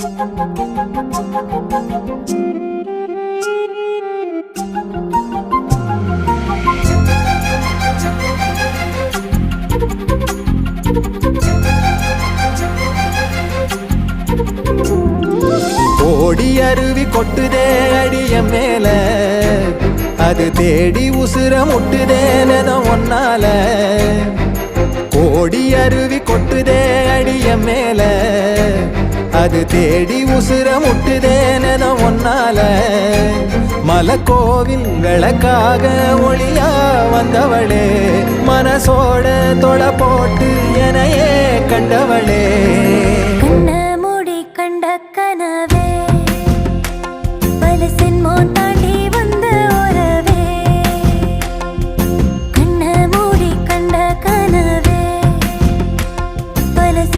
ஓடி அருவி கொட்டுதே அடிய மேல, அது தேடி உசுர முட்டுதேனதம் ஒன்னால. ஓடி அருவி கொட்டுதே அடிய மேல, அது தேடி உசுர முட்டுதேனதம் ஒன்னால. மலக்கோவில் விளக்காக ஒளியா வந்தவளே, மனசோட தொட போட்டு எனையே கண்டவளே.